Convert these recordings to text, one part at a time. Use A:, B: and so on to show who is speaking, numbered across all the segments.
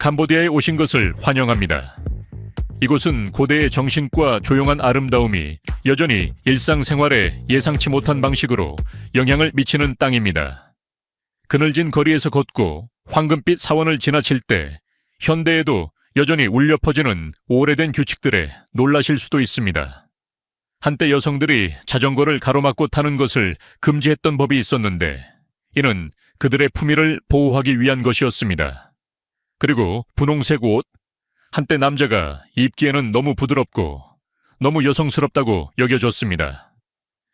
A: 캄보디아에 오신 것을 환영합니다. 이곳은 고대의 정신과 조용한 아름다움이 여전히 일상생활에 예상치 못한 방식으로 영향을 미치는 땅입니다. 그늘진 거리에서 걷고 황금빛 사원을 지나칠 때 현대에도 여전히 울려 퍼지는 오래된 규칙들에 놀라실 수도 있습니다. 한때 여성들이 자전거를 가로막고 타는 것을 금지했던 법이 있었는데 이는 그들의 품위를 보호하기 위한 것이었습니다. 그리고 분홍색 옷, 한때 남자가 입기에는 너무 부드럽고 너무 여성스럽다고 여겨졌습니다.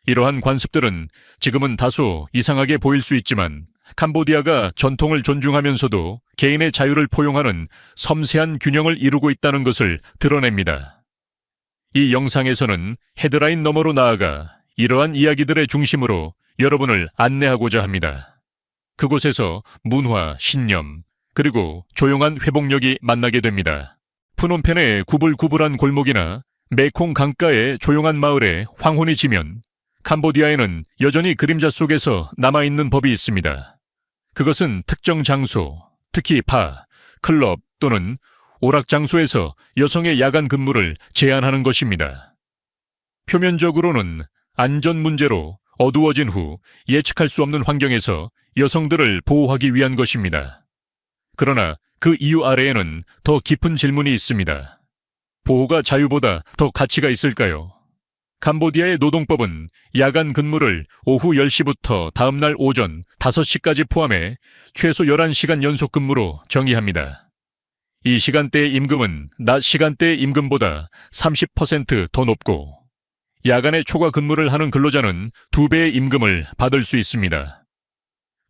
A: 이러한 관습들은 지금은 다소 이상하게 보일 수 있지만 캄보디아가 전통을 존중하면서도 개인의 자유를 포용하는 섬세한 균형을 이루고 있다는 것을 드러냅니다. 이 영상에서는 헤드라인 너머로 나아가 이러한 이야기들의 중심으로 여러분을 안내하고자 합니다. 그곳에서 문화, 신념, 그리고 조용한 회복력이 만나게 됩니다. 푸놈펜의 구불구불한 골목이나 메콩 강가의 조용한 마을에 황혼이 지면 캄보디아에는 여전히 그림자 속에서 남아있는 법이 있습니다. 그것은 특정 장소, 특히 바, 클럽 또는 오락 장소에서 여성의 야간 근무를 제한하는 것입니다. 표면적으로는 안전 문제로 어두워진 후 예측할 수 없는 환경에서 여성들을 보호하기 위한 것입니다. 그러나 그 이유 아래에는 더 깊은 질문이 있습니다. 보호가 자유보다 더 가치가 있을까요? 캄보디아의 노동법은 야간 근무를 오후 10시부터 다음날 오전 5시까지 포함해 최소 11시간 연속 근무로 정의합니다. 이 시간대의 임금은 낮 시간대의 임금보다 30% 더 높고 야간에 초과 근무를 하는 근로자는 2배의 임금을 받을 수 있습니다.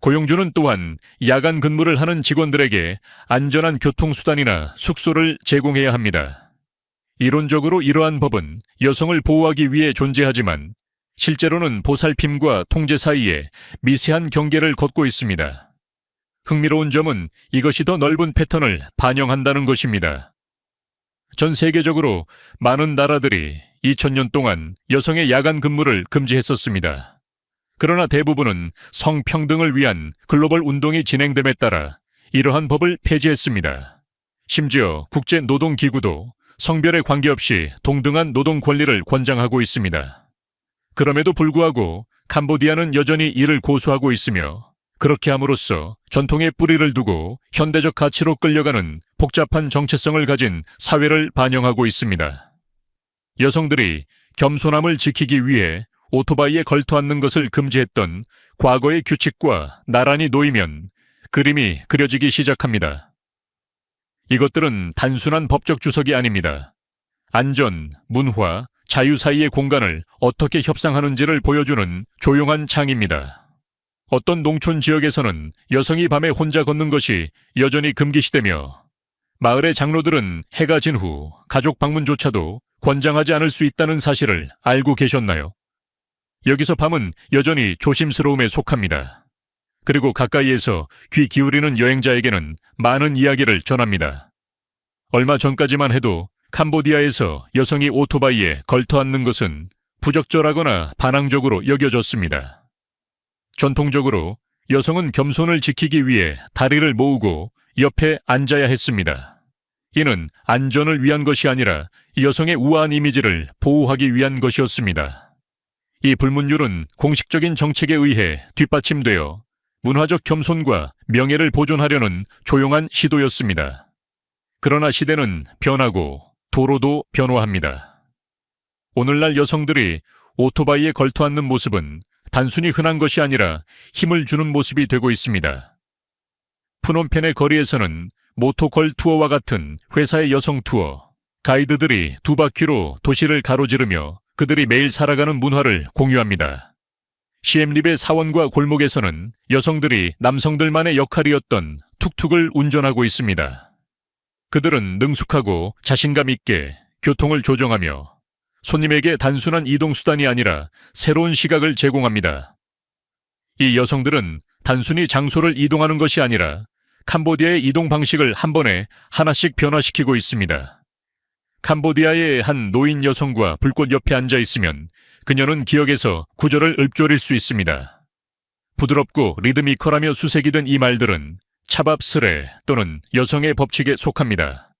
A: 고용주는 또한 야간 근무를 하는 직원들에게 안전한 교통수단이나 숙소를 제공해야 합니다. 이론적으로 이러한 법은 여성을 보호하기 위해 존재하지만 실제로는 보살핌과 통제 사이에 미세한 경계를 걷고 있습니다. 흥미로운 점은 이것이 더 넓은 패턴을 반영한다는 것입니다. 전 세계적으로 많은 나라들이 2000년 동안 여성의 야간 근무를 금지했었습니다. 그러나 대부분은 성평등을 위한 글로벌 운동이 진행됨에 따라 이러한 법을 폐지했습니다. 심지어 국제노동기구도 성별에 관계없이 동등한 노동 권리를 권장하고 있습니다. 그럼에도 불구하고 캄보디아는 여전히 이를 고수하고 있으며 그렇게 함으로써 전통의 뿌리를 두고 현대적 가치로 끌려가는 복잡한 정체성을 가진 사회를 반영하고 있습니다. 여성들이 겸손함을 지키기 위해 오토바이에 걸터 앉는 것을 금지했던 과거의 규칙과 나란히 놓이면 그림이 그려지기 시작합니다. 이것들은 단순한 법적 주석이 아닙니다. 안전, 문화, 자유 사이의 공간을 어떻게 협상하는지를 보여주는 조용한 창입니다. 어떤 농촌 지역에서는 여성이 밤에 혼자 걷는 것이 여전히 금기시되며 마을의 장로들은 해가 진 후 가족 방문조차도 권장하지 않을 수 있다는 사실을 알고 계셨나요? 여기서 밤은 여전히 조심스러움에 속합니다. 그리고 가까이에서 귀 기울이는 여행자에게는 많은 이야기를 전합니다. 얼마 전까지만 해도 캄보디아에서 여성이 오토바이에 걸터 앉는 것은 부적절하거나 반항적으로 여겨졌습니다. 전통적으로 여성은 겸손을 지키기 위해 다리를 모으고 옆에 앉아야 했습니다. 이는 안전을 위한 것이 아니라 여성의 우아한 이미지를 보호하기 위한 것이었습니다. 이 불문율은 공식적인 정책에 의해 뒷받침되어 문화적 겸손과 명예를 보존하려는 조용한 시도였습니다. 그러나 시대는 변하고 도로도 변화합니다. 오늘날 여성들이 오토바이에 걸터 앉는 모습은 단순히 흔한 것이 아니라 힘을 주는 모습이 되고 있습니다. 푸놈펜의 거리에서는 모토걸 투어와 같은 회사의 여성 투어, 가이드들이 두 바퀴로 도시를 가로지르며 그들이 매일 살아가는 문화를 공유합니다. 시엠립의 사원과 골목에서는 여성들이 남성들만의 역할이었던 툭툭을 운전하고 있습니다. 그들은 능숙하고 자신감 있게 교통을 조정하며 손님에게 단순한 이동수단이 아니라 새로운 시각을 제공합니다. 이 여성들은 단순히 장소를 이동하는 것이 아니라 캄보디아의 이동 방식을 한 번에 하나씩 변화시키고 있습니다. 캄보디아의 한 노인 여성과 불꽃 옆에 앉아 있으면 그녀는 기억에서 구절을 읊조릴 수 있습니다. 부드럽고 리드미컬하며 수색이 된 이 말들은 차밥스레 또는 여성의 법칙에 속합니다.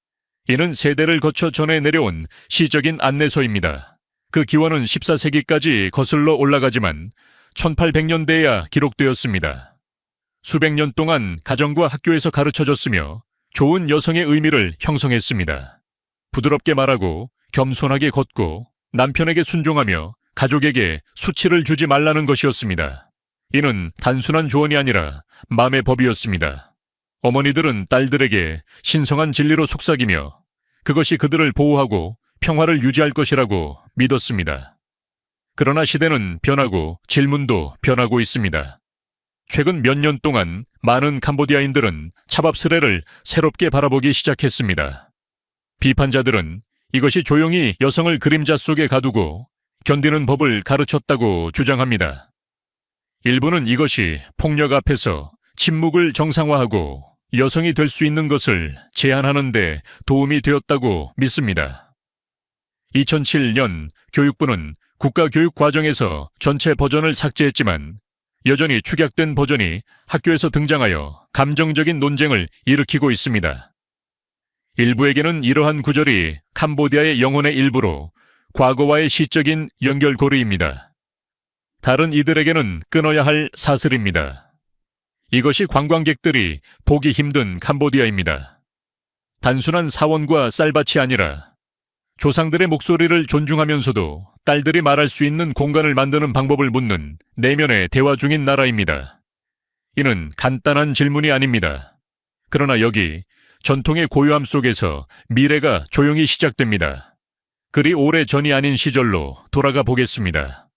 A: 이는 세대를 거쳐 전해 내려온 시적인 안내서입니다. 그 기원은 14세기까지 거슬러 올라가지만 1800년대에야 기록되었습니다. 수백 년 동안 가정과 학교에서 가르쳐졌으며 좋은 여성의 의미를 형성했습니다. 부드럽게 말하고 겸손하게 걷고 남편에게 순종하며 가족에게 수치를 주지 말라는 것이었습니다. 이는 단순한 조언이 아니라 마음의 법이었습니다. 어머니들은 딸들에게 신성한 진리로 속삭이며 그것이 그들을 보호하고 평화를 유지할 것이라고 믿었습니다. 그러나 시대는 변하고 질문도 변하고 있습니다. 최근 몇 년 동안 많은 캄보디아인들은 차밥스레를 새롭게 바라보기 시작했습니다. 비판자들은 이것이 조용히 여성을 그림자 속에 가두고 견디는 법을 가르쳤다고 주장합니다. 일부는 이것이 폭력 앞에서 침묵을 정상화하고 여성이 될 수 있는 것을 제한하는 데 도움이 되었다고 믿습니다. 2007년 교육부는 국가교육과정에서 전체 버전을 삭제했지만 여전히 축약된 버전이 학교에서 등장하여 감정적인 논쟁을 일으키고 있습니다. 일부에게는 이러한 구절이 캄보디아의 영혼의 일부로 과거와의 시적인 연결고리입니다. 다른 이들에게는 끊어야 할 사슬입니다. 이것이 관광객들이 보기 힘든 캄보디아입니다. 단순한 사원과 쌀밭이 아니라 조상들의 목소리를 존중하면서도 딸들이 말할 수 있는 공간을 만드는 방법을 묻는 내면의 대화 중인 나라입니다. 이는 간단한 질문이 아닙니다. 그러나 여기 전통의 고요함 속에서 미래가 조용히 시작됩니다. 그리 오래 전이 아닌 시절로 돌아가 보겠습니다.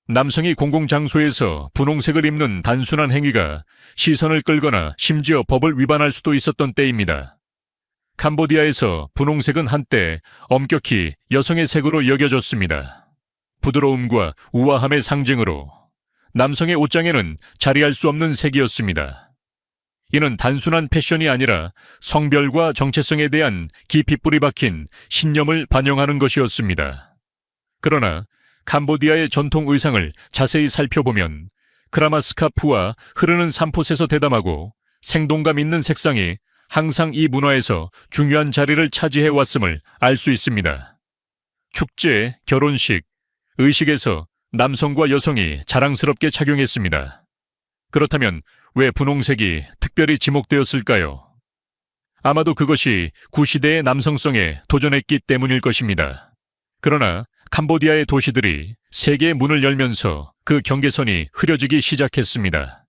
A: 남성이 공공장소에서 분홍색을 입는 단순한 행위가 시선을 끌거나 심지어 법을 위반할 수도 있었던 때입니다. 캄보디아에서 분홍색은 한때 엄격히 여성의 색으로 여겨졌습니다. 부드러움과 우아함의 상징으로 남성의 옷장에는 자리할 수 없는 색이었습니다. 이는 단순한 패션이 아니라 성별과 정체성에 대한 깊이 뿌리 박힌 신념을 반영하는 것이었습니다. 그러나 캄보디아의 전통 의상을 자세히 살펴보면 크라마스카프와 흐르는 산포세서 대담하고 생동감 있는 색상이 항상 이 문화에서 중요한 자리를 차지해 왔음을 알 수 있습니다. 축제, 결혼식, 의식에서 남성과 여성이 자랑스럽게 착용했습니다. 그렇다면 왜 분홍색이 특별히 지목되었을까요? 아마도 그것이 구시대의 남성성에 도전했기 때문일 것입니다. 그러나 캄보디아의 도시들이 세계의 문을 열면서 그 경계선이 흐려지기 시작했습니다.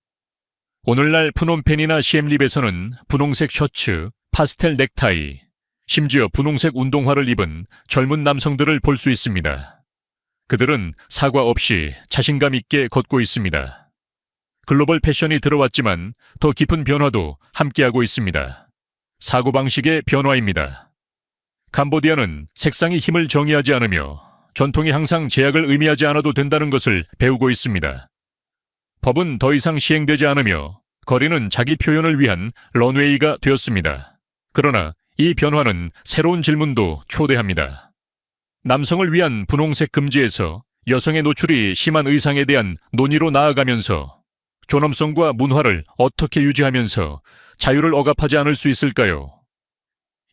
A: 오늘날 프놈펜이나 시엠립에서는 분홍색 셔츠, 파스텔 넥타이, 심지어 분홍색 운동화를 입은 젊은 남성들을 볼 수 있습니다. 그들은 사과 없이 자신감 있게 걷고 있습니다. 글로벌 패션이 들어왔지만 더 깊은 변화도 함께하고 있습니다. 사고방식의 변화입니다. 캄보디아는 색상이 힘을 정의하지 않으며 전통이 항상 제약을 의미하지 않아도 된다는 것을 배우고 있습니다. 법은 더 이상 시행되지 않으며 거리는 자기 표현을 위한 런웨이가 되었습니다. 그러나 이 변화는 새로운 질문도 초대합니다. 남성을 위한 분홍색 금지에서 여성의 노출이 심한 의상에 대한 논의로 나아가면서 존엄성과 문화를 어떻게 유지하면서 자유를 억압하지 않을 수 있을까요?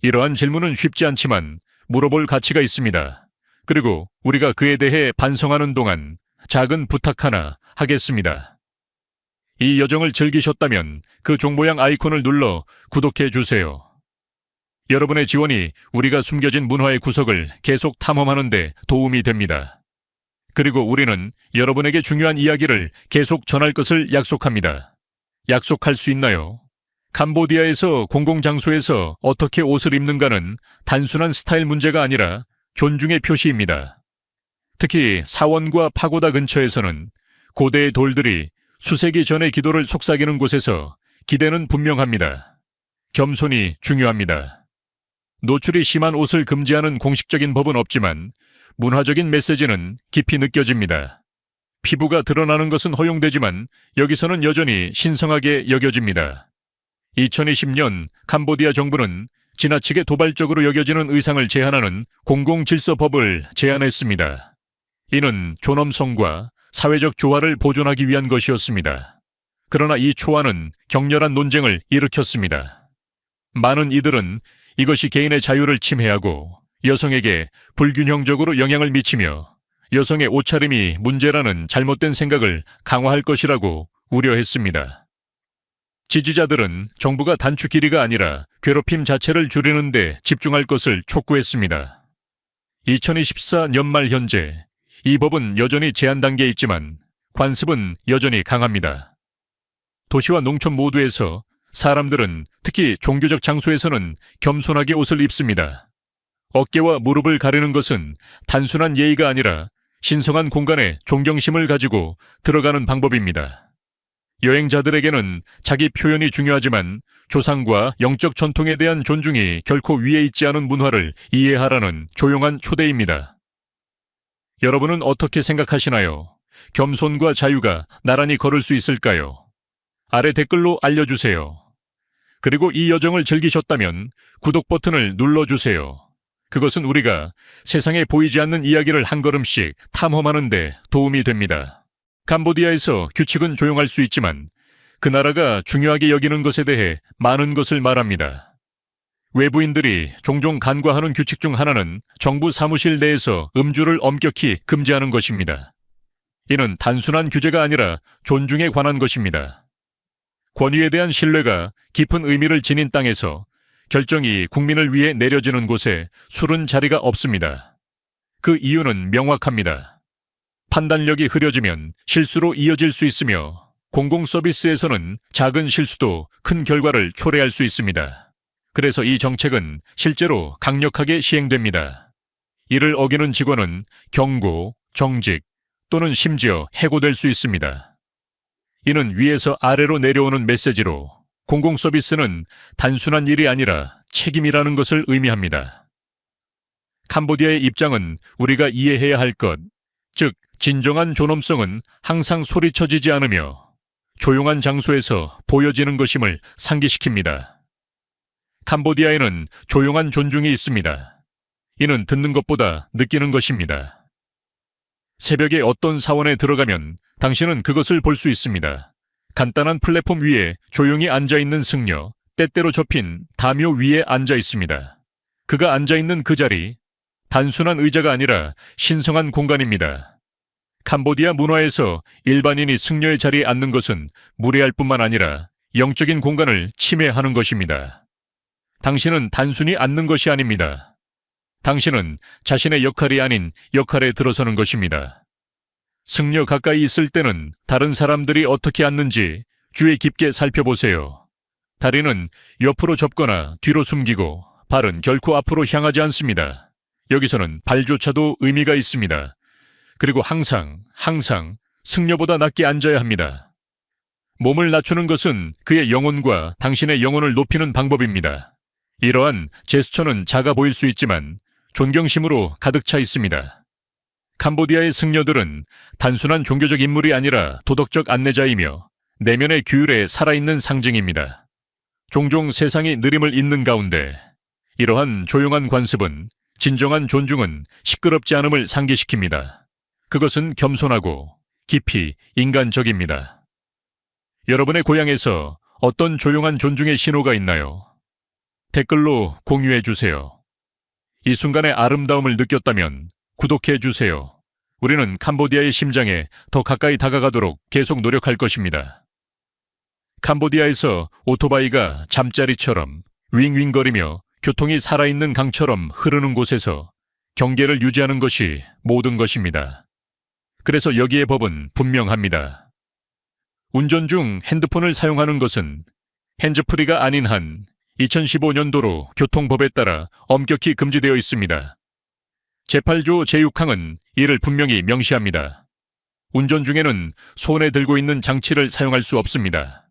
A: 이러한 질문은 쉽지 않지만 물어볼 가치가 있습니다. 그리고 우리가 그에 대해 반성하는 동안 작은 부탁 하나 하겠습니다. 이 여정을 즐기셨다면 그 종 모양 아이콘을 눌러 구독해 주세요. 여러분의 지원이 우리가 숨겨진 문화의 구석을 계속 탐험하는 데 도움이 됩니다. 그리고 우리는 여러분에게 중요한 이야기를 계속 전할 것을 약속합니다. 약속할 수 있나요? 캄보디아에서 공공장소에서 어떻게 옷을 입는가는 단순한 스타일 문제가 아니라 존중의 표시입니다. 특히 사원과 파고다 근처에서는 고대의 돌들이 수세기 전의 기도를 속삭이는 곳에서 기대는 분명합니다. 겸손이 중요합니다. 노출이 심한 옷을 금지하는 공식적인 법은 없지만 문화적인 메시지는 깊이 느껴집니다. 피부가 드러나는 것은 허용되지만 여기서는 여전히 신성하게 여겨집니다. 2020년 캄보디아 정부는 지나치게 도발적으로 여겨지는 의상을 제한하는 공공질서법을 제안했습니다. 이는 존엄성과 사회적 조화를 보존하기 위한 것이었습니다. 그러나 이 초안은 격렬한 논쟁을 일으켰습니다. 많은 이들은 이것이 개인의 자유를 침해하고 여성에게 불균형적으로 영향을 미치며 여성의 옷차림이 문제라는 잘못된 생각을 강화할 것이라고 우려했습니다. 지지자들은 정부가 단추 길이가 아니라 괴롭힘 자체를 줄이는 데 집중할 것을 촉구했습니다. 2024 연말 현재 이 법은 여전히 제한 단계에 있지만 관습은 여전히 강합니다. 도시와 농촌 모두에서 사람들은 특히 종교적 장소에서는 겸손하게 옷을 입습니다. 어깨와 무릎을 가리는 것은 단순한 예의가 아니라 신성한 공간에 존경심을 가지고 들어가는 방법입니다. 여행자들에게는 자기 표현이 중요하지만 조상과 영적 전통에 대한 존중이 결코 위에 있지 않은 문화를 이해하라는 조용한 초대입니다. 여러분은 어떻게 생각하시나요? 겸손과 자유가 나란히 걸을 수 있을까요? 아래 댓글로 알려주세요. 그리고 이 여정을 즐기셨다면 구독 버튼을 눌러주세요. 그것은 우리가 세상에 보이지 않는 이야기를 한 걸음씩 탐험하는 데 도움이 됩니다. 캄보디아에서 규칙은 조용할 수 있지만 그 나라가 중요하게 여기는 것에 대해 많은 것을 말합니다. 외부인들이 종종 간과하는 규칙 중 하나는 정부 사무실 내에서 음주를 엄격히 금지하는 것입니다. 이는 단순한 규제가 아니라 존중에 관한 것입니다. 권위에 대한 신뢰가 깊은 의미를 지닌 땅에서 결정이 국민을 위해 내려지는 곳에 술은 자리가 없습니다. 그 이유는 명확합니다. 판단력이 흐려지면 실수로 이어질 수 있으며 공공 서비스에서는 작은 실수도 큰 결과를 초래할 수 있습니다. 그래서 이 정책은 실제로 강력하게 시행됩니다. 이를 어기는 직원은 경고, 정직 또는 심지어 해고될 수 있습니다. 이는 위에서 아래로 내려오는 메시지로 공공 서비스는 단순한 일이 아니라 책임이라는 것을 의미합니다. 캄보디아의 입장은 우리가 이해해야 할 것, 즉 진정한 존엄성은 항상 소리쳐지지 않으며 조용한 장소에서 보여지는 것임을 상기시킵니다. 캄보디아에는 조용한 존중이 있습니다. 이는 듣는 것보다 느끼는 것입니다. 새벽에 어떤 사원에 들어가면 당신은 그것을 볼 수 있습니다. 간단한 플랫폼 위에 조용히 앉아있는 승려, 때때로 접힌 다묘 위에 앉아 있습니다. 그가 앉아있는 그 자리, 단순한 의자가 아니라 신성한 공간입니다. 캄보디아 문화에서 일반인이 승려의 자리에 앉는 것은 무례할 뿐만 아니라 영적인 공간을 침해하는 것입니다. 당신은 단순히 앉는 것이 아닙니다. 당신은 자신의 역할이 아닌 역할에 들어서는 것입니다. 승려 가까이 있을 때는 다른 사람들이 어떻게 앉는지 주의 깊게 살펴보세요. 다리는 옆으로 접거나 뒤로 숨기고 발은 결코 앞으로 향하지 않습니다. 여기서는 발조차도 의미가 있습니다. 그리고 항상 승려보다 낮게 앉아야 합니다. 몸을 낮추는 것은 그의 영혼과 당신의 영혼을 높이는 방법입니다. 이러한 제스처는 작아 보일 수 있지만 존경심으로 가득 차 있습니다. 캄보디아의 승려들은 단순한 종교적 인물이 아니라 도덕적 안내자이며 내면의 규율에 살아있는 상징입니다. 종종 세상이 느림을 잇는 가운데 이러한 조용한 관습은 진정한 존중은 시끄럽지 않음을 상기시킵니다. 그것은 겸손하고 깊이 인간적입니다. 여러분의 고향에서 어떤 조용한 존중의 신호가 있나요? 댓글로 공유해 주세요. 이 순간의 아름다움을 느꼈다면 구독해 주세요. 우리는 캄보디아의 심장에 더 가까이 다가가도록 계속 노력할 것입니다. 캄보디아에서 오토바이가 잠자리처럼 윙윙거리며 교통이 살아있는 강처럼 흐르는 곳에서 경계를 유지하는 것이 모든 것입니다. 그래서 여기의 법은 분명합니다. 운전 중 핸드폰을 사용하는 것은 핸즈프리가 아닌 한 2015년도로 교통법에 따라 엄격히 금지되어 있습니다. 제8조 제6항은 이를 분명히 명시합니다. 운전 중에는 손에 들고 있는 장치를 사용할 수 없습니다.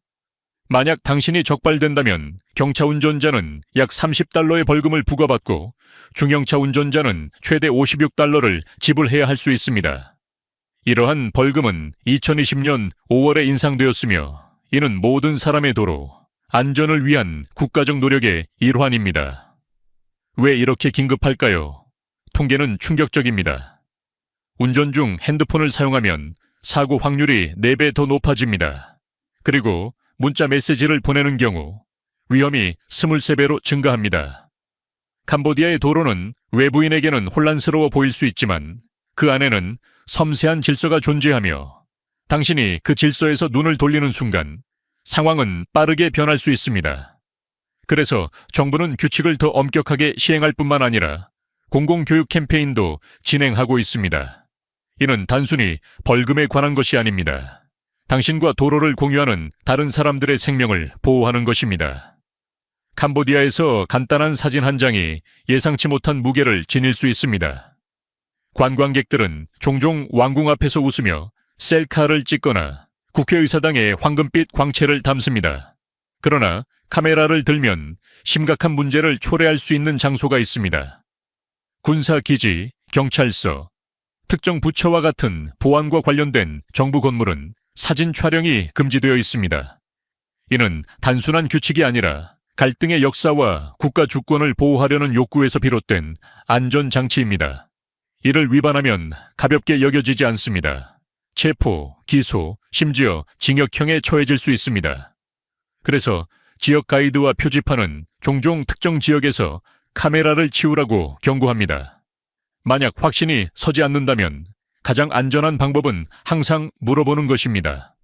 A: 만약 당신이 적발된다면 경차 운전자는 약 $30의 벌금을 부과받고 중형차 운전자는 최대 $56를 지불해야 할 수 있습니다. 이러한 벌금은 2020년 5월에 인상되었으며 이는 모든 사람의 도로, 안전을 위한 국가적 노력의 일환입니다. 왜 이렇게 긴급할까요? 통계는 충격적입니다. 운전 중 핸드폰을 사용하면 사고 확률이 4배 더 높아집니다. 그리고 문자 메시지를 보내는 경우 위험이 23배로 증가합니다. 캄보디아의 도로는 외부인에게는 혼란스러워 보일 수 있지만 그 안에는 섬세한 질서가 존재하며 당신이 그 질서에서 눈을 돌리는 순간 상황은 빠르게 변할 수 있습니다. 그래서 정부는 규칙을 더 엄격하게 시행할 뿐만 아니라 공공교육 캠페인도 진행하고 있습니다. 이는 단순히 벌금에 관한 것이 아닙니다. 당신과 도로를 공유하는 다른 사람들의 생명을 보호하는 것입니다. 캄보디아에서 간단한 사진 한 장이 예상치 못한 무게를 지닐 수 있습니다. 관광객들은 종종 왕궁 앞에서 웃으며 셀카를 찍거나 국회의사당에 황금빛 광채를 담습니다. 그러나 카메라를 들면 심각한 문제를 초래할 수 있는 장소가 있습니다. 군사기지, 경찰서, 특정 부처와 같은 보안과 관련된 정부 건물은 사진 촬영이 금지되어 있습니다. 이는 단순한 규칙이 아니라 갈등의 역사와 국가 주권을 보호하려는 욕구에서 비롯된 안전장치입니다. 이를 위반하면 가볍게 여겨지지 않습니다. 체포, 기소, 심지어 징역형에 처해질 수 있습니다. 그래서 지역 가이드와 표지판은 종종 특정 지역에서 카메라를 치우라고 경고합니다. 만약 확신이 서지 않는다면 가장 안전한 방법은 항상 물어보는 것입니다.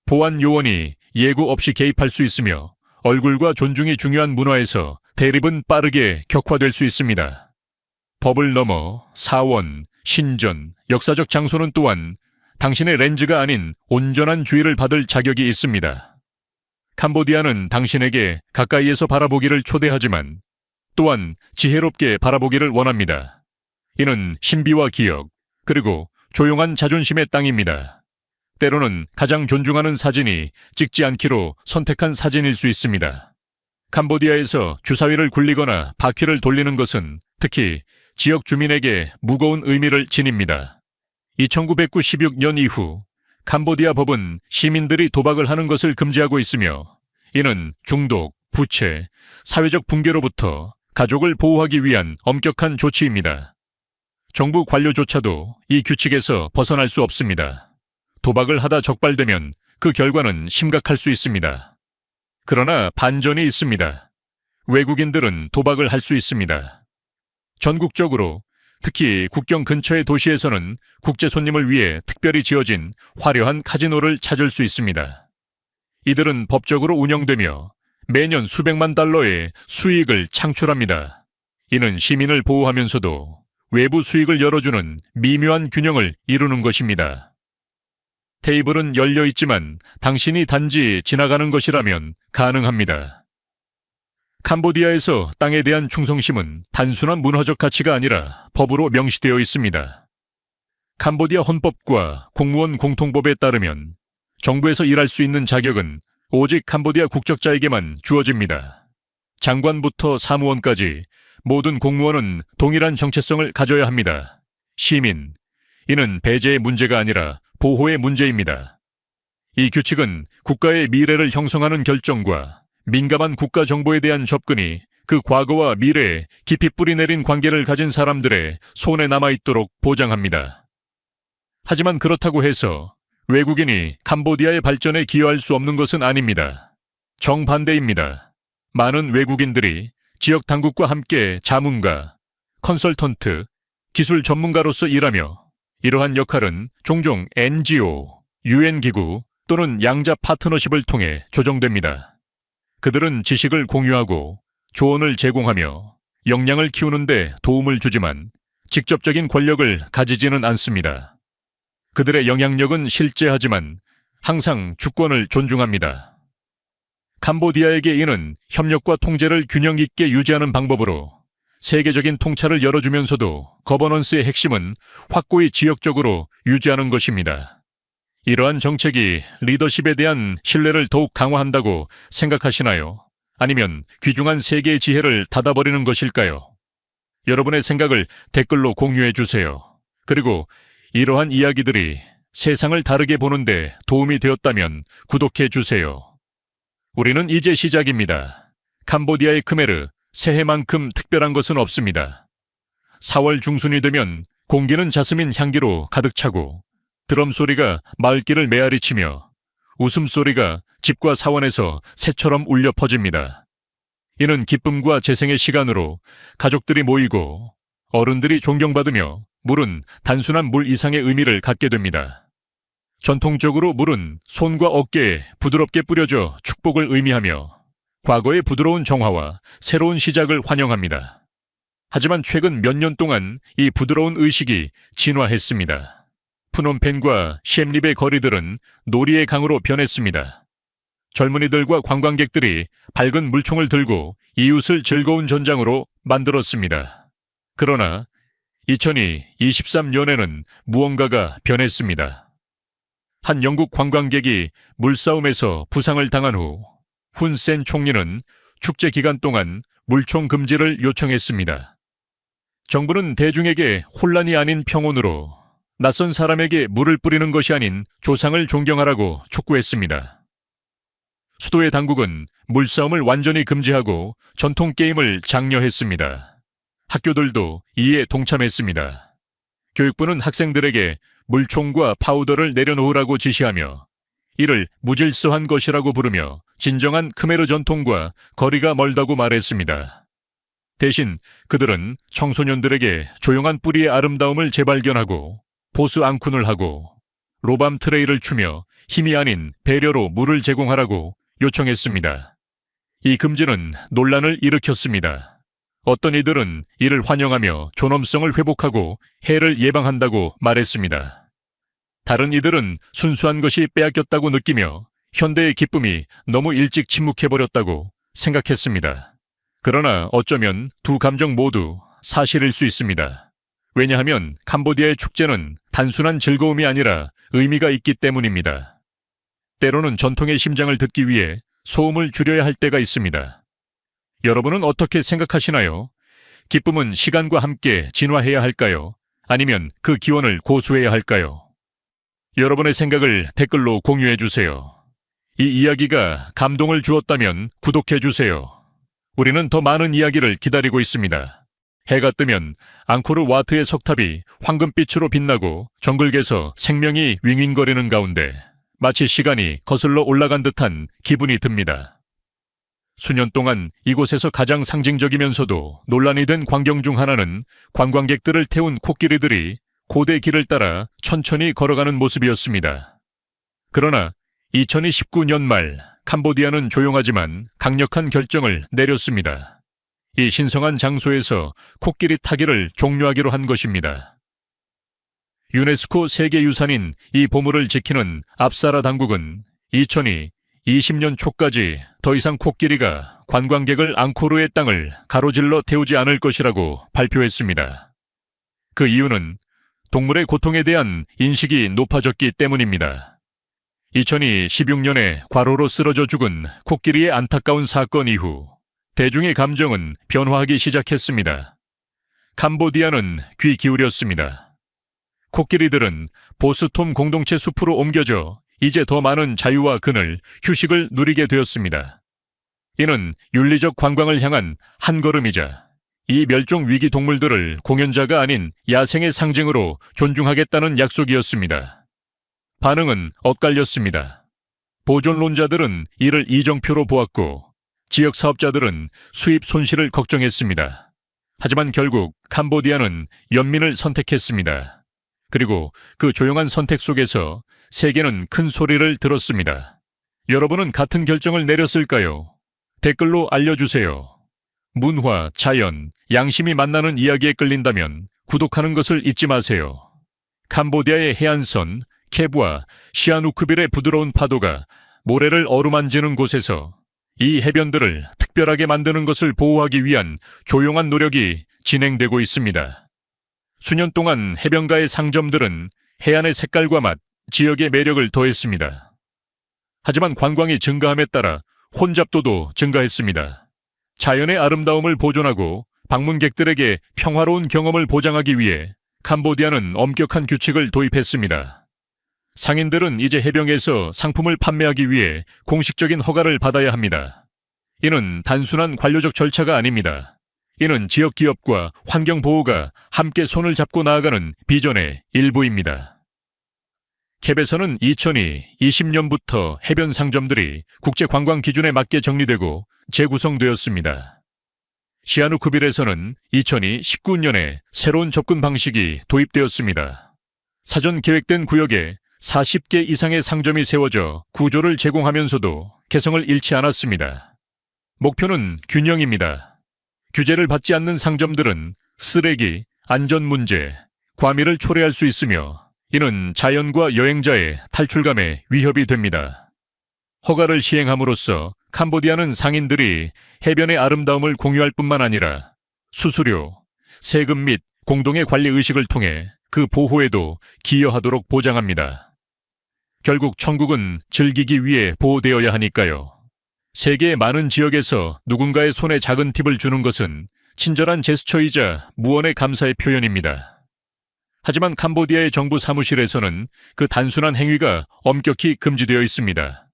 A: 보안 요원이 예고 없이 개입할 수 있으며 얼굴과 존중이 중요한 문화에서 대립은 빠르게 격화될 수 있습니다. 법을 넘어 사원, 신전, 역사적 장소는 또한 당신의 렌즈가 아닌 온전한 주의를 받을 자격이 있습니다. 캄보디아는 당신에게 가까이에서 바라보기를 초대하지만 또한 지혜롭게 바라보기를 원합니다. 이는 신비와 기억, 그리고 조용한 자존심의 땅입니다. 때로는 가장 존중하는 사진이 찍지 않기로 선택한 사진일 수 있습니다. 캄보디아에서 주사위를 굴리거나 바퀴를 돌리는 것은 특히 지역 주민에게 무거운 의미를 지닙니다. 1996년 이후 캄보디아 법은 시민들이 도박을 하는 것을 금지하고 있으며 이는 중독, 부채, 사회적 붕괴로부터 가족을 보호하기 위한 엄격한 조치입니다. 정부 관료조차도 이 규칙에서 벗어날 수 없습니다. 도박을 하다 적발되면 그 결과는 심각할 수 있습니다. 그러나 반전이 있습니다. 외국인들은 도박을 할 수 있습니다. 전국적으로 특히 국경 근처의 도시에서는 국제 손님을 위해 특별히 지어진 화려한 카지노를 찾을 수 있습니다. 이들은 법적으로 운영되며 매년 수백만 달러의 수익을 창출합니다. 이는 시민을 보호하면서도 외부 수익을 열어주는 미묘한 균형을 이루는 것입니다. 테이블은 열려 있지만 당신이 단지 지나가는 것이라면 가능합니다. 캄보디아에서 땅에 대한 충성심은 단순한 문화적 가치가 아니라 법으로 명시되어 있습니다. 캄보디아 헌법과 공무원 공통법에 따르면 정부에서 일할 수 있는 자격은 오직 캄보디아 국적자에게만 주어집니다. 장관부터 사무원까지 모든 공무원은 동일한 정체성을 가져야 합니다. 시민, 이는 배제의 문제가 아니라 보호의 문제입니다. 이 규칙은 국가의 미래를 형성하는 결정과 민감한 국가 정보에 대한 접근이 그 과거와 미래에 깊이 뿌리내린 관계를 가진 사람들의 손에 남아있도록 보장합니다. 하지만 그렇다고 해서 외국인이 캄보디아의 발전에 기여할 수 없는 것은 아닙니다. 정반대입니다. 많은 외국인들이 지역 당국과 함께 자문가, 컨설턴트, 기술 전문가로서 일하며 이러한 역할은 종종 NGO, UN-기구 또는 양자 파트너십을 통해 조정됩니다. 그들은 지식을 공유하고 조언을 제공하며 역량을 키우는 데 도움을 주지만 직접적인 권력을 가지지는 않습니다. 그들의 영향력은 실제하지만 항상 주권을 존중합니다. 캄보디아에게 이는 협력과 통제를 균형 있게 유지하는 방법으로 세계적인 통찰을 열어주면서도 거버넌스의 핵심은 확고히 지역적으로 유지하는 것입니다. 이러한 정책이 리더십에 대한 신뢰를 더욱 강화한다고 생각하시나요? 아니면 귀중한 세계의 지혜를 닫아버리는 것일까요? 여러분의 생각을 댓글로 공유해 주세요. 그리고 이러한 이야기들이 세상을 다르게 보는데 도움이 되었다면 구독해 주세요. 우리는 이제 시작입니다. 캄보디아의 크메르, 새해만큼 특별한 것은 없습니다. 4월 중순이 되면 공기는 자스민 향기로 가득 차고 드럼 소리가 마을길을 메아리치며 웃음소리가 집과 사원에서 새처럼 울려 퍼집니다. 이는 기쁨과 재생의 시간으로 가족들이 모이고 어른들이 존경받으며 물은 단순한 물 이상의 의미를 갖게 됩니다. 전통적으로 물은 손과 어깨에 부드럽게 뿌려져 축복을 의미하며 과거의 부드러운 정화와 새로운 시작을 환영합니다. 하지만 최근 몇 년 동안 이 부드러운 의식이 진화했습니다. 푸놈펜과 시엠립의 거리들은 놀이의 강으로 변했습니다. 젊은이들과 관광객들이 밝은 물총을 들고 이웃을 즐거운 전장으로 만들었습니다. 그러나 2023년에는 무언가가 변했습니다. 한 영국 관광객이 물싸움에서 부상을 당한 후 훈센 총리는 축제 기간 동안 물총 금지를 요청했습니다. 정부는 대중에게 혼란이 아닌 평온으로 낯선 사람에게 물을 뿌리는 것이 아닌 조상을 존경하라고 촉구했습니다. 수도의 당국은 물싸움을 완전히 금지하고 전통 게임을 장려했습니다. 학교들도 이에 동참했습니다. 교육부는 학생들에게 물총과 파우더를 내려놓으라고 지시하며 이를 무질서한 것이라고 부르며 진정한 크메르 전통과 거리가 멀다고 말했습니다. 대신 그들은 청소년들에게 조용한 뿌리의 아름다움을 재발견하고 보스 앙쿤을 하고 로밤 트레이를 추며 힘이 아닌 배려로 물을 제공하라고 요청했습니다. 이 금지는 논란을 일으켰습니다. 어떤 이들은 이를 환영하며 존엄성을 회복하고 해를 예방한다고 말했습니다. 다른 이들은 순수한 것이 빼앗겼다고 느끼며 현대의 기쁨이 너무 일찍 침묵해버렸다고 생각했습니다. 그러나 어쩌면 두 감정 모두 사실일 수 있습니다. 왜냐하면 캄보디아의 축제는 단순한 즐거움이 아니라 의미가 있기 때문입니다. 때로는 전통의 심장을 듣기 위해 소음을 줄여야 할 때가 있습니다. 여러분은 어떻게 생각하시나요? 기쁨은 시간과 함께 진화해야 할까요? 아니면 그 기원을 고수해야 할까요? 여러분의 생각을 댓글로 공유해 주세요. 이 이야기가 감동을 주었다면 구독해 주세요. 우리는 더 많은 이야기를 기다리고 있습니다. 해가 뜨면 앙코르 와트의 석탑이 황금빛으로 빛나고 정글에서 생명이 윙윙거리는 가운데 마치 시간이 거슬러 올라간 듯한 기분이 듭니다. 수년 동안 이곳에서 가장 상징적이면서도 논란이 된 광경 중 하나는 관광객들을 태운 코끼리들이 고대 길을 따라 천천히 걸어가는 모습이었습니다. 그러나 2019년 말 캄보디아는 조용하지만 강력한 결정을 내렸습니다. 이 신성한 장소에서 코끼리 타기를 종료하기로 한 것입니다. 유네스코 세계유산인 이 보물을 지키는 압사라 당국은 2020년 초까지 더 이상 코끼리가 관광객을 앙코르의 땅을 가로질러 태우지 않을 것이라고 발표했습니다. 그 이유는 동물의 고통에 대한 인식이 높아졌기 때문입니다. 2016년에 과로로 쓰러져 죽은 코끼리의 안타까운 사건 이후 대중의 감정은 변화하기 시작했습니다. 캄보디아는 귀 기울였습니다. 코끼리들은 보스톰 공동체 숲으로 옮겨져 이제 더 많은 자유와 그늘, 휴식을 누리게 되었습니다. 이는 윤리적 관광을 향한 한 걸음이자 이 멸종 위기 동물들을 공연자가 아닌 야생의 상징으로 존중하겠다는 약속이었습니다. 반응은 엇갈렸습니다. 보존론자들은 이를 이정표로 보았고 지역 사업자들은 수입 손실을 걱정했습니다. 하지만 결국 캄보디아는 연민을 선택했습니다. 그리고 그 조용한 선택 속에서 세계는 큰 소리를 들었습니다. 여러분은 같은 결정을 내렸을까요? 댓글로 알려주세요. 문화, 자연, 양심이 만나는 이야기에 끌린다면 구독하는 것을 잊지 마세요. 캄보디아의 해안선, 케부와 시아누크빌의 부드러운 파도가 모래를 어루만지는 곳에서 이 해변들을 특별하게 만드는 것을 보호하기 위한 조용한 노력이 진행되고 있습니다. 수년 동안 해변가의 상점들은 해안의 색깔과 맛, 지역의 매력을 더했습니다. 하지만 관광이 증가함에 따라 혼잡도도 증가했습니다. 자연의 아름다움을 보존하고 방문객들에게 평화로운 경험을 보장하기 위해 캄보디아는 엄격한 규칙을 도입했습니다. 상인들은 이제 해변에서 상품을 판매하기 위해 공식적인 허가를 받아야 합니다. 이는 단순한 관료적 절차가 아닙니다. 이는 지역 기업과 환경 보호가 함께 손을 잡고 나아가는 비전의 일부입니다. 캡에서는 2020년부터 해변 상점들이 국제관광 기준에 맞게 정리되고 재구성되었습니다. 시아누쿠빌에서는 2019년에 새로운 접근 방식이 도입되었습니다. 사전 계획된 구역에 40개 이상의 상점이 세워져 구조를 제공하면서도 개성을 잃지 않았습니다. 목표는 균형입니다. 규제를 받지 않는 상점들은 쓰레기, 안전 문제, 과밀을 초래할 수 있으며 이는 자연과 여행자의 탈출감에 위협이 됩니다. 허가를 시행함으로써 캄보디아는 상인들이 해변의 아름다움을 공유할 뿐만 아니라 수수료, 세금 및 공동의 관리 의식을 통해 그 보호에도 기여하도록 보장합니다. 결국 천국은 즐기기 위해 보호되어야 하니까요. 세계의 많은 지역에서 누군가의 손에 작은 팁을 주는 것은 친절한 제스처이자 무언의 감사의 표현입니다. 하지만 캄보디아의 정부 사무실에서는 그 단순한 행위가 엄격히 금지되어 있습니다.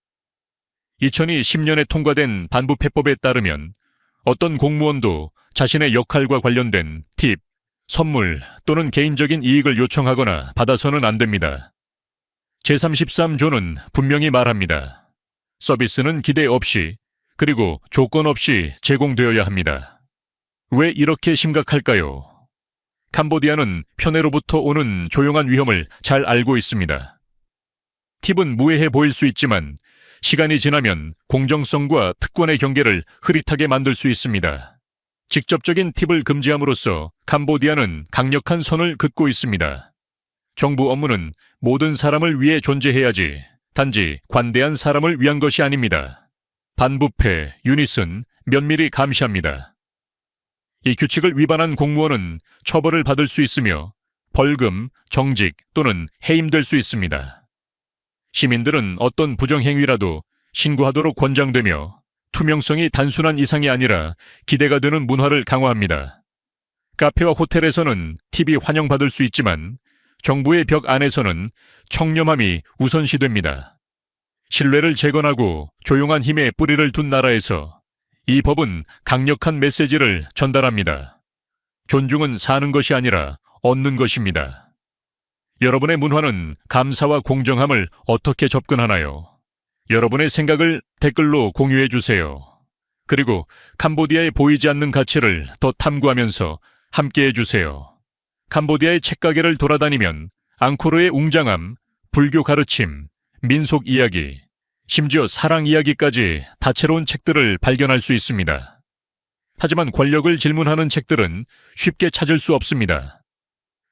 A: 2010년에 통과된 반부패법에 따르면 어떤 공무원도 자신의 역할과 관련된 팁, 선물 또는 개인적인 이익을 요청하거나 받아서는 안 됩니다. 제33조는 분명히 말합니다. 서비스는 기대 없이 그리고 조건 없이 제공되어야 합니다. 왜 이렇게 심각할까요? 캄보디아는 편애로부터 오는 조용한 위험을 잘 알고 있습니다. 팁은 무해해 보일 수 있지만 시간이 지나면 공정성과 특권의 경계를 흐릿하게 만들 수 있습니다. 직접적인 팁을 금지함으로써 캄보디아는 강력한 선을 긋고 있습니다. 정부 업무는 모든 사람을 위해 존재해야지 단지 관대한 사람을 위한 것이 아닙니다. 반부패, 유닛은 면밀히 감시합니다. 이 규칙을 위반한 공무원은 처벌을 받을 수 있으며 벌금, 정직 또는 해임될 수 있습니다. 시민들은 어떤 부정행위라도 신고하도록 권장되며 투명성이 단순한 이상이 아니라 기대가 되는 문화를 강화합니다. 카페와 호텔에서는 팁이 환영받을 수 있지만 정부의 벽 안에서는 청렴함이 우선시됩니다. 신뢰를 재건하고 조용한 힘에 뿌리를 둔 나라에서 이 법은 강력한 메시지를 전달합니다. 존중은 사는 것이 아니라 얻는 것입니다. 여러분의 문화는 감사와 공정함을 어떻게 접근하나요? 여러분의 생각을 댓글로 공유해 주세요. 그리고 캄보디아에 보이지 않는 가치를 더 탐구하면서 함께해 주세요. 캄보디아의 책가게를 돌아다니면 앙코르의 웅장함, 불교 가르침, 민속 이야기, 심지어 사랑 이야기까지 다채로운 책들을 발견할 수 있습니다. 하지만 권력을 질문하는 책들은 쉽게 찾을 수 없습니다.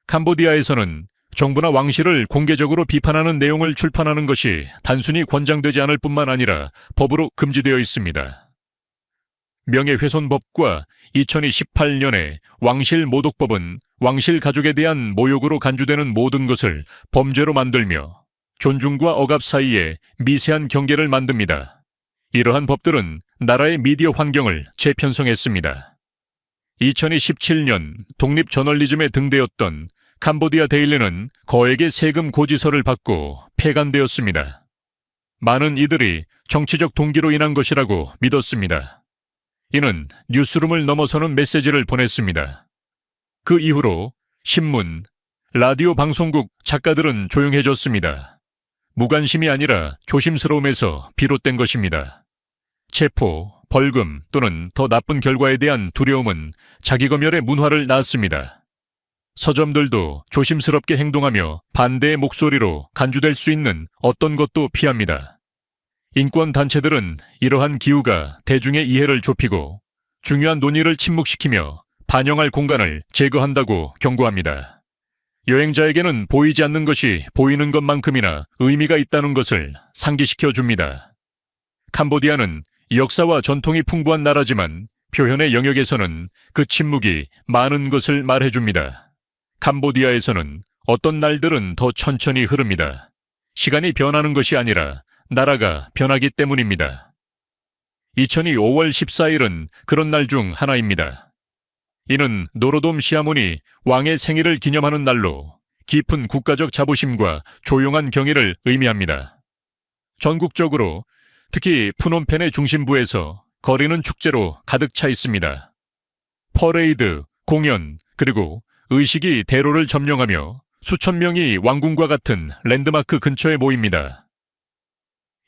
A: 캄보디아에서는 정부나 왕실을 공개적으로 비판하는 내용을 출판하는 것이 단순히 권장되지 않을 뿐만 아니라 법으로 금지되어 있습니다. 명예훼손법과 2018년의 왕실모독법은 왕실 가족에 대한 모욕으로 간주되는 모든 것을 범죄로 만들며 존중과 억압 사이에 미세한 경계를 만듭니다. 이러한 법들은 나라의 미디어 환경을 재편성했습니다. 2017년 독립 저널리즘에 등대었던 캄보디아 데일리는 거액의 세금 고지서를 받고 폐간되었습니다. 많은 이들이 정치적 동기로 인한 것이라고 믿었습니다. 이는 뉴스룸을 넘어서는 메시지를 보냈습니다. 그 이후로 신문, 라디오 방송국 작가들은 조용해졌습니다. 무관심이 아니라 조심스러움에서 비롯된 것입니다. 체포, 벌금 또는 더 나쁜 결과에 대한 두려움은 자기검열의 문화를 낳았습니다. 서점들도 조심스럽게 행동하며 반대의 목소리로 간주될 수 있는 어떤 것도 피합니다. 인권단체들은 이러한 기후가 대중의 이해를 좁히고 중요한 논의를 침묵시키며 반영할 공간을 제거한다고 경고합니다. 여행자에게는 보이지 않는 것이 보이는 것만큼이나 의미가 있다는 것을 상기시켜 줍니다. 캄보디아는 역사와 전통이 풍부한 나라지만 표현의 영역에서는 그 침묵이 많은 것을 말해줍니다. 캄보디아에서는 어떤 날들은 더 천천히 흐릅니다. 시간이 변하는 것이 아니라 나라가 변하기 때문입니다. 2002 5월 14일은 그런 날 중 하나입니다. 이는 노로돔 시아몬이 왕의 생일을 기념하는 날로 깊은 국가적 자부심과 조용한 경의를 의미합니다. 전국적으로 특히 푸놈펜의 중심부에서 거리는 축제로 가득 차 있습니다. 퍼레이드, 공연, 그리고 의식이 대로를 점령하며 수천 명이 왕궁과 같은 랜드마크 근처에 모입니다.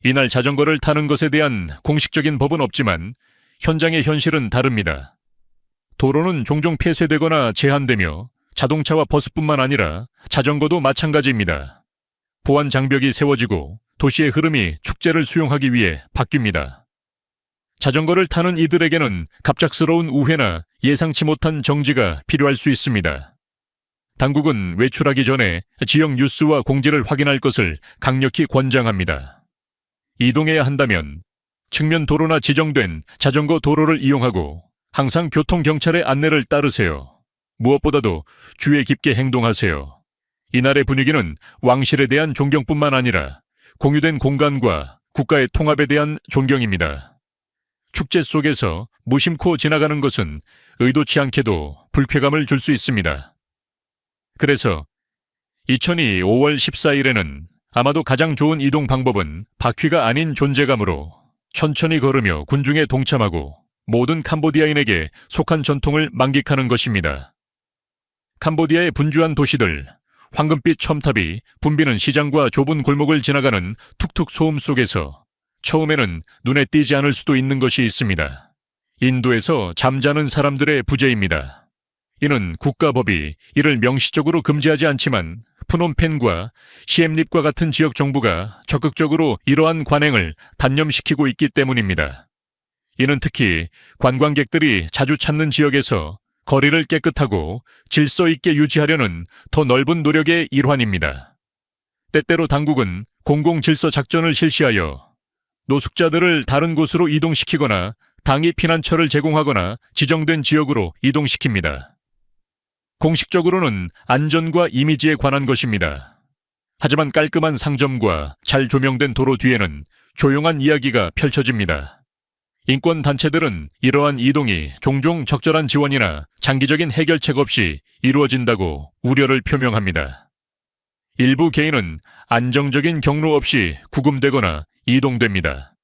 A: 이날 자전거를 타는 것에 대한 공식적인 법은 없지만 현장의 현실은 다릅니다. 도로는 종종 폐쇄되거나 제한되며 자동차와 버스뿐만 아니라 자전거도 마찬가지입니다. 보안 장벽이 세워지고 도시의 흐름이 축제를 수용하기 위해 바뀝니다. 자전거를 타는 이들에게는 갑작스러운 우회나 예상치 못한 정지가 필요할 수 있습니다. 당국은 외출하기 전에 지역 뉴스와 공지를 확인할 것을 강력히 권장합니다. 이동해야 한다면 측면 도로나 지정된 자전거 도로를 이용하고 항상 교통경찰의 안내를 따르세요. 무엇보다도 주의 깊게 행동하세요. 이날의 분위기는 왕실에 대한 존경뿐만 아니라 공유된 공간과 국가의 통합에 대한 존경입니다. 축제 속에서 무심코 지나가는 것은 의도치 않게도 불쾌감을 줄 수 있습니다. 그래서 2002 5월 14일에는 아마도 가장 좋은 이동 방법은 바퀴가 아닌 존재감으로 천천히 걸으며 군중에 동참하고 모든 캄보디아인에게 속한 전통을 만끽하는 것입니다. 캄보디아의 분주한 도시들, 황금빛 첨탑이 붐비는 시장과 좁은 골목을 지나가는 툭툭 소음 속에서 처음에는 눈에 띄지 않을 수도 있는 것이 있습니다. 인도에서 잠자는 사람들의 부재입니다. 이는 국가법이 이를 명시적으로 금지하지 않지만 푸놈펜과 시엠립과 같은 지역 정부가 적극적으로 이러한 관행을 단념시키고 있기 때문입니다. 이는 특히 관광객들이 자주 찾는 지역에서 거리를 깨끗하고 질서 있게 유지하려는 더 넓은 노력의 일환입니다. 때때로 당국은 공공질서 작전을 실시하여 노숙자들을 다른 곳으로 이동시키거나 당이 피난처를 제공하거나 지정된 지역으로 이동시킵니다. 공식적으로는 안전과 이미지에 관한 것입니다. 하지만 깔끔한 상점과 잘 조명된 도로 뒤에는 조용한 이야기가 펼쳐집니다. 인권단체들은 이러한 이동이 종종 적절한 지원이나 장기적인 해결책 없이 이루어진다고 우려를 표명합니다. 일부 개인은 안정적인 경로 없이 구금되거나 이동됩니다.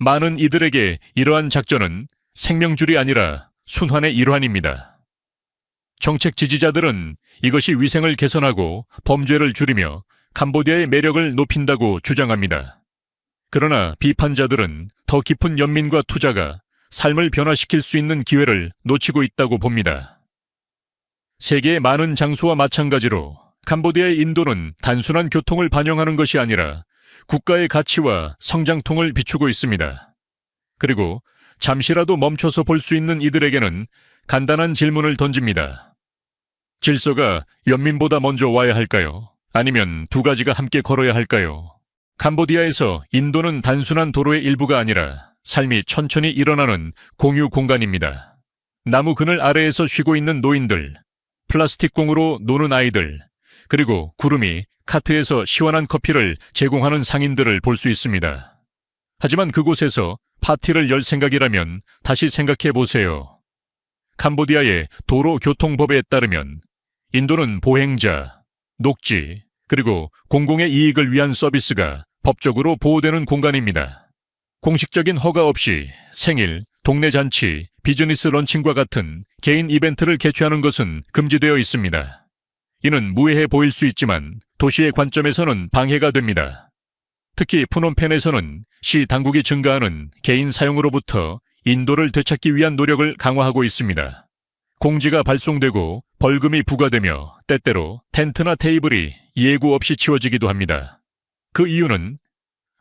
A: 많은 이들에게 이러한 작전은 생명줄이 아니라 순환의 일환입니다. 정책 지지자들은 이것이 위생을 개선하고 범죄를 줄이며 캄보디아의 매력을 높인다고 주장합니다. 그러나 비판자들은 더 깊은 연민과 투자가 삶을 변화시킬 수 있는 기회를 놓치고 있다고 봅니다. 세계의 많은 장소와 마찬가지로 캄보디아의 인도는 단순한 교통을 반영하는 것이 아니라 국가의 가치와 성장통을 비추고 있습니다. 그리고 잠시라도 멈춰서 볼 수 있는 이들에게는 간단한 질문을 던집니다. 질서가 연민보다 먼저 와야 할까요? 아니면 두 가지가 함께 걸어야 할까요? 캄보디아에서 인도는 단순한 도로의 일부가 아니라 삶이 천천히 일어나는 공유 공간입니다. 나무 그늘 아래에서 쉬고 있는 노인들, 플라스틱 공으로 노는 아이들, 그리고 구름이 카트에서 시원한 커피를 제공하는 상인들을 볼 수 있습니다. 하지만 그곳에서 파티를 열 생각이라면 다시 생각해 보세요. 캄보디아의 도로교통법에 따르면 인도는 보행자, 녹지, 그리고 공공의 이익을 위한 서비스가 법적으로 보호되는 공간입니다. 공식적인 허가 없이 생일, 동네 잔치, 비즈니스 런칭과 같은 개인 이벤트를 개최하는 것은 금지되어 있습니다. 이는 무해해 보일 수 있지만 도시의 관점에서는 방해가 됩니다. 특히 푸놈펜에서는 시 당국이 증가하는 개인 사용으로부터 인도를 되찾기 위한 노력을 강화하고 있습니다. 공지가 발송되고 벌금이 부과되며 때때로 텐트나 테이블이 예고 없이 치워지기도 합니다. 그 이유는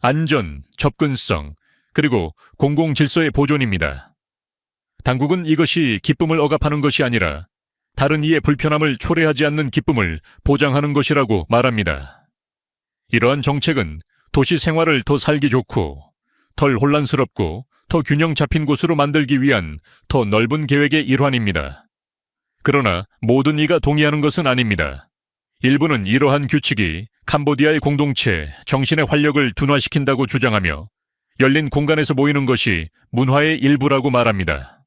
A: 안전, 접근성, 그리고 공공질서의 보존입니다. 당국은 이것이 기쁨을 억압하는 것이 아니라 다른 이의 불편함을 초래하지 않는 기쁨을 보장하는 것이라고 말합니다. 이러한 정책은 도시 생활을 더 살기 좋고 덜 혼란스럽고 더 균형 잡힌 곳으로 만들기 위한 더 넓은 계획의 일환입니다. 그러나 모든 이가 동의하는 것은 아닙니다. 일부는 이러한 규칙이 캄보디아의 공동체, 정신의 활력을 둔화시킨다고 주장하며 열린 공간에서 모이는 것이 문화의 일부라고 말합니다.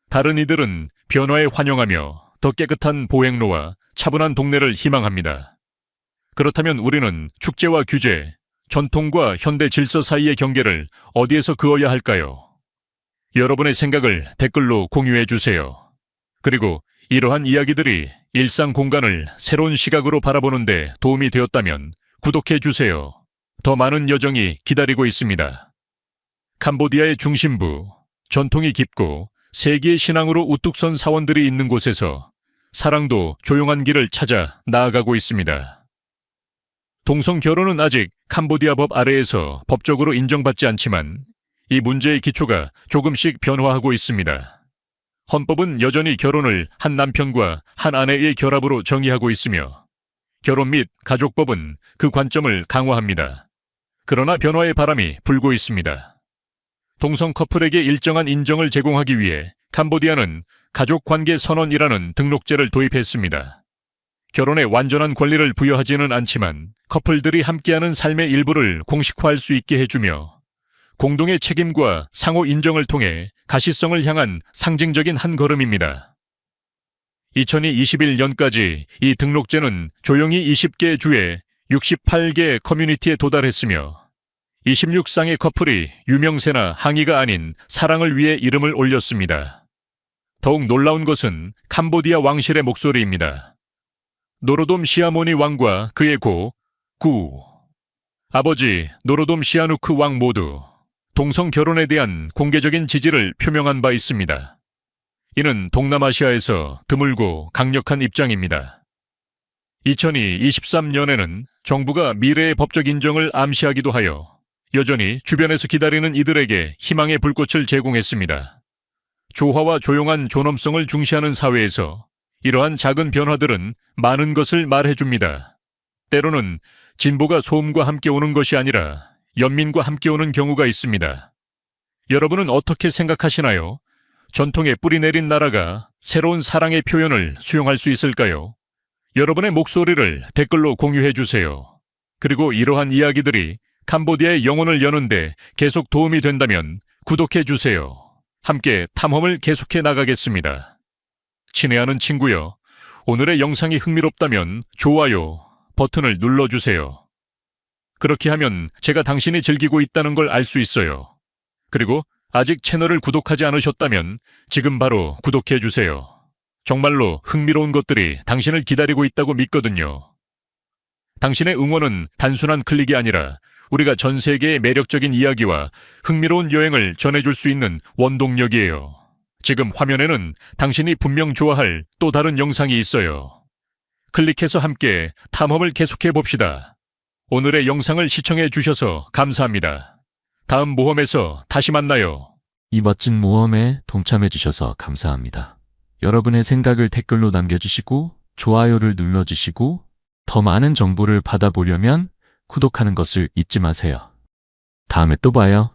A: 다른 이들은 변화에 환영하며 더 깨끗한 보행로와 차분한 동네를 희망합니다. 그렇다면 우리는 축제와 규제, 전통과 현대 질서 사이의 경계를 어디에서 그어야 할까요? 여러분의 생각을 댓글로 공유해 주세요. 그리고 이러한 이야기들이 일상 공간을 새로운 시각으로 바라보는데 도움이 되었다면 구독해 주세요. 더 많은 여정이 기다리고 있습니다. 캄보디아의 중심부, 전통이 깊고 세계의 신앙으로 우뚝 선 사원들이 있는 곳에서 사랑도 조용한 길을 찾아 나아가고 있습니다. 동성 결혼은 아직 캄보디아 법 아래에서 법적으로 인정받지 않지만 이 문제의 기초가 조금씩 변화하고 있습니다. 헌법은 여전히 결혼을 한 남편과 한 아내의 결합으로 정의하고 있으며 결혼 및 가족법은 그 관점을 강화합니다. 그러나 변화의 바람이 불고 있습니다. 동성 커플에게 일정한 인정을 제공하기 위해 캄보디아는 가족관계 선언이라는 등록제를 도입했습니다. 결혼에 완전한 권리를 부여하지는 않지만 커플들이 함께하는 삶의 일부를 공식화할 수 있게 해주며 공동의 책임과 상호 인정을 통해 가시성을 향한 상징적인 한 걸음입니다. 2021년까지 이 등록제는 조용히 20개 주에 68개 커뮤니티에 도달했으며 26쌍의 커플이 유명세나 항의가 아닌 사랑을 위해 이름을 올렸습니다. 더욱 놀라운 것은 캄보디아 왕실의 목소리입니다. 노로돔 시아모니 왕과 그의 구 아버지 노로돔 시아누크 왕 모두 동성 결혼에 대한 공개적인 지지를 표명한 바 있습니다. 이는 동남아시아에서 드물고 강력한 입장입니다. 2023년에는 정부가 미래의 법적 인정을 암시하기도 하여 여전히 주변에서 기다리는 이들에게 희망의 불꽃을 제공했습니다. 조화와 조용한 존엄성을 중시하는 사회에서 이러한 작은 변화들은 많은 것을 말해줍니다. 때로는 진보가 소음과 함께 오는 것이 아니라 연민과 함께 오는 경우가 있습니다. 여러분은 어떻게 생각하시나요? 전통에 뿌리 내린 나라가 새로운 사랑의 표현을 수용할 수 있을까요? 여러분의 목소리를 댓글로 공유해 주세요. 그리고 이러한 이야기들이 캄보디아의 영혼을 여는데 계속 도움이 된다면 구독해 주세요. 함께 탐험을 계속해 나가겠습니다. 친애하는 친구여, 오늘의 영상이 흥미롭다면 좋아요 버튼을 눌러주세요. 그렇게 하면 제가 당신이 즐기고 있다는 걸 알 수 있어요. 그리고 아직 채널을 구독하지 않으셨다면 지금 바로 구독해 주세요. 정말로 흥미로운 것들이 당신을 기다리고 있다고 믿거든요. 당신의 응원은 단순한 클릭이 아니라 우리가 전 세계의 매력적인 이야기와 흥미로운 여행을 전해줄 수 있는 원동력이에요. 지금 화면에는 당신이 분명 좋아할 또 다른 영상이 있어요. 클릭해서 함께 탐험을 계속해 봅시다. 오늘의 영상을 시청해 주셔서 감사합니다. 다음 모험에서 다시 만나요.
B: 이 멋진 모험에 동참해 주셔서 감사합니다. 여러분의 생각을 댓글로 남겨주시고 좋아요를 눌러주시고 더 많은 정보를 받아보려면 구독하는 것을 잊지 마세요. 다음에 또 봐요.